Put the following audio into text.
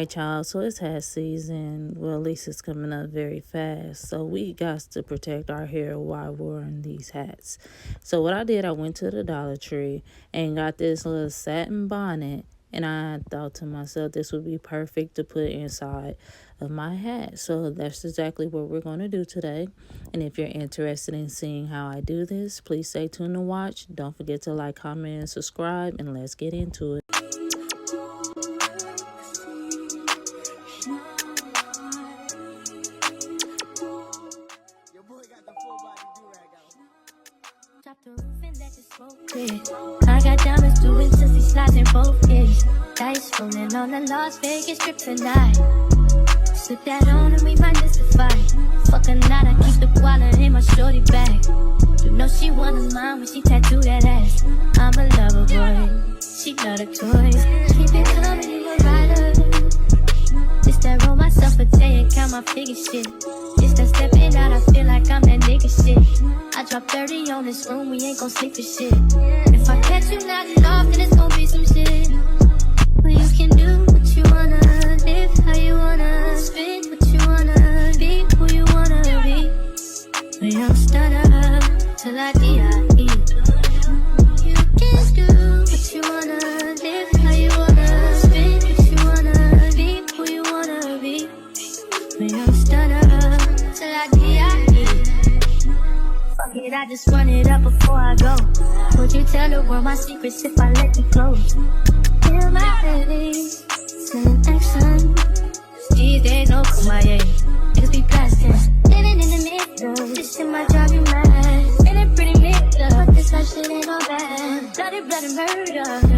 Alright, y'all, so it's hat season. Well, at least it's coming up very fast. So we got to protect our hair while wearing these hats. So what I did, I went to the Dollar Tree and got this little satin bonnet. And I thought to myself, this would be perfect to put inside of my hat. So that's exactly what we're going to do today. And if you're interested in seeing how I do this, please stay tuned to watch. Don't forget to like, comment, and subscribe. And let's get into it. I got diamonds doing sissy slides in both ways. Dice rolling on the Las Vegas strip tonight. Slip that on and we might mystify. Fuck a night, I keep the wallet in my shorty bag. You know she wanna mine when she tattoo that ass. I'm a lover boy, she love the toys. Keep it coming, you a rider. This that roll myself a day and count my figure shit. This that stepping out, I feel like I'm that nigga shit. I drop 30 on this room, we ain't gon' sleep for shit. If I catch you nodding off, then it's gon' be some shit. Well, you can do what you wanna, live how you wanna, spit what you wanna, be who you wanna be. We don't stutter till I D.I.E. You can do what you wanna, live how you wanna, spit what you wanna, be who you wanna be. We don't stutter till I D.I.E. Fuck it, I just run it up before I go. Would you tell the world my secrets if I let you close? Feel my baby, sending action. These days no Kumaye, niggas be blasting. Living in the middle, this shit might drive you mad. Feeling pretty mixed up, but this life shit ain't all bad. Bloody, bloody murder.